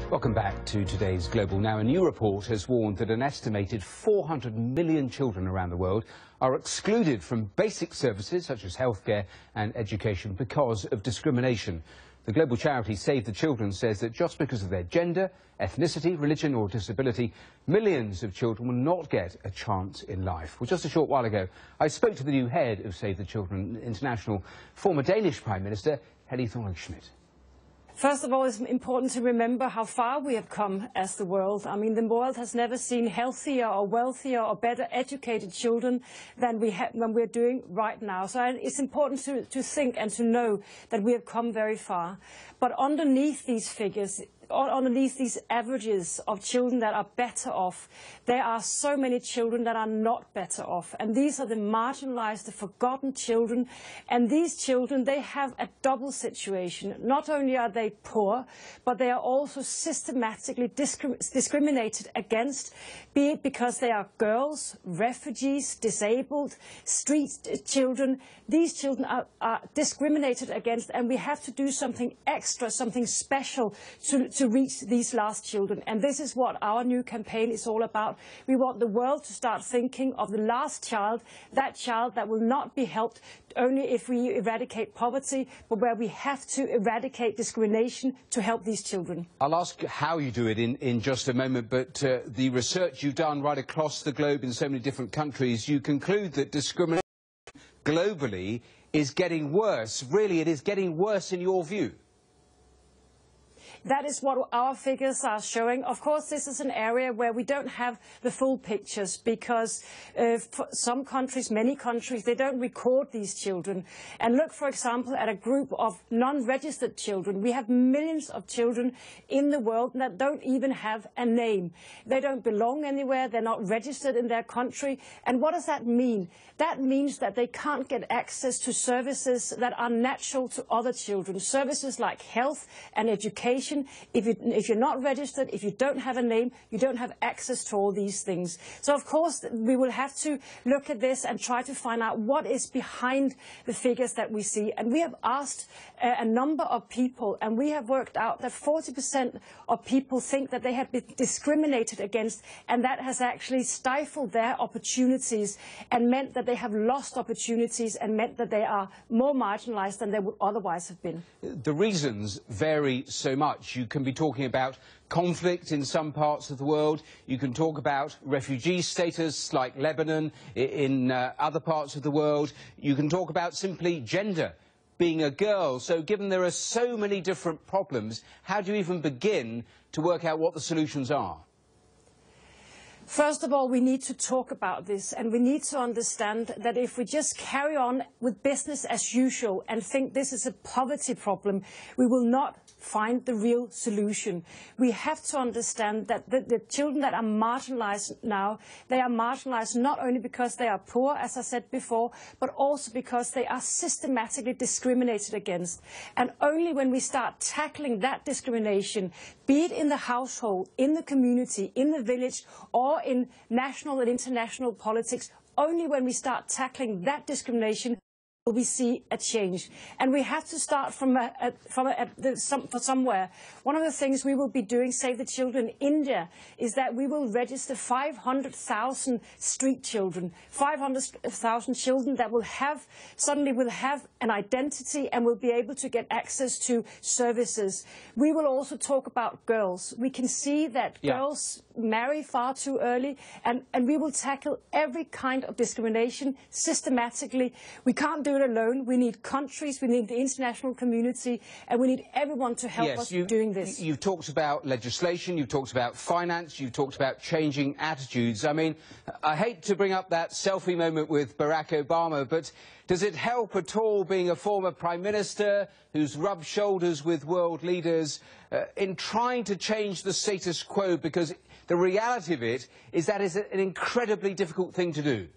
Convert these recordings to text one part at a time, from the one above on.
Welcome back to today's Global. Now, a new report has warned that an estimated 400 million children around the world are excluded from basic services such as healthcare and education because of discrimination. The global charity Save the Children says that just because of their gender, ethnicity, religion or disability, millions of children will not get a chance in life. Well, just a short while ago, I spoke to the new head of Save the Children International, former Danish Prime Minister Helle Thorning-Schmidt. First of all, it's important to remember how far we have come as the world. I mean, the world has never seen healthier or wealthier or better educated children than we're doing right now. So it's important to think and to know that we have come very far. But underneath these figures, underneath these averages of children that are better off, there are so many children that are not better off. And these are the marginalized, the forgotten children. And these children, they have a double situation. Not only are they poor, but they are also systematically discriminated against, be it because they are girls, refugees, disabled, street children. These children are discriminated against, and we have to do something extra, something special to reach these last children. And this is what our new campaign is all about. We want the world to start thinking of the last child that will not be helped only if we eradicate poverty, but where we have to eradicate discrimination to help these children. I'll ask how you do it in just a moment, but the research you've done right across the globe in so many different countries, you conclude that discrimination globally is getting worse. Really, it is getting worse in your view? That is what our figures are showing. Of course, this is an area where we don't have the full pictures because for some countries, many countries, they don't record these children. And look, for example, at a group of non-registered children. We have millions of children in the world that don't even have a name. They don't belong anywhere. They're not registered in their country. And what does that mean? That means that they can't get access to services that are natural to other children. Services like health and education. If you're not registered, if you don't have a name, you don't have access to all these things. So, of course, we will have to look at this and try to find out what is behind the figures that we see. And we have asked a number of people, and we have worked out that 40% of people think that they have been discriminated against, and that has actually stifled their opportunities and meant that they have lost opportunities and meant that they are more marginalized than they would otherwise have been. The reasons vary so much. You can be talking about conflict in some parts of the world. You can talk about refugee status like Lebanon in other parts of the world. You can talk about simply gender, being a girl. So given there are so many different problems, how do you even begin to work out what the solutions are? First of all, we need to talk about this, and we need to understand that if we just carry on with business as usual and think this is a poverty problem, we will not find the real solution. We have to understand that the children that are marginalized now, they are marginalized not only because they are poor, as I said before, but also because they are systematically discriminated against. And only when we start tackling that discrimination, be it in the household, in the community, in the village, or in national and international politics, only when we start tackling that discrimination will we see a change. And we have to start from somewhere. One of the things we will be doing, Save the Children in India, is that we will register 500,000 street children, 500,000 children that suddenly will have an identity and will be able to get access to services. We will also talk about girls. We can see that girls marry far too early, and we will tackle every kind of discrimination systematically. We can't do it alone. We need countries, we need the international community, and we need everyone to help us doing this. You've talked about legislation, you've talked about finance, you've talked about changing attitudes. I mean, I hate to bring up that selfie moment with Barack Obama, but does it help at all being a former Prime Minister who's rubbed shoulders with world leaders in trying to change the status quo? Because the reality of it is that it's an incredibly difficult thing to do.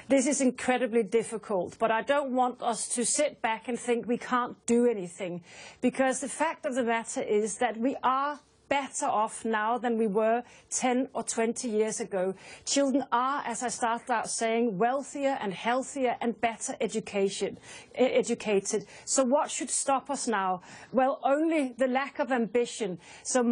This is incredibly difficult, but I don't want us to sit back and think we can't do anything, because the fact of the matter is that we are better off now than we were 10 or 20 years ago. Children are, as I started out saying, wealthier and healthier and better educated. So what should stop us now? Well, only the lack of ambition. So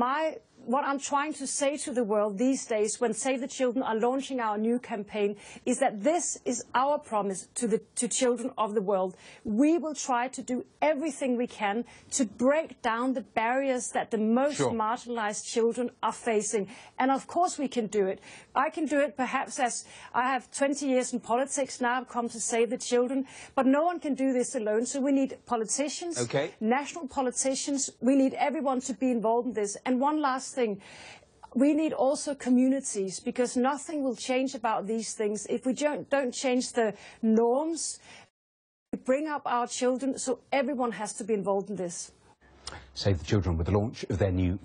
what I'm trying to say to the world these days when Save the Children are launching our new campaign is that this is our promise to children of the world. We will try to do everything we can to break down the barriers that the most marginalized children are facing. And of course we can do it. I can do it perhaps as I have 20 years in politics now. I've come to Save the Children. But no one can do this alone. So we need politicians, national politicians. We need everyone to be involved in this. And one last thing. We need also communities, because nothing will change about these things if we don't change the norms. We bring up our children, so everyone has to be involved in this. Save the Children with the launch of their new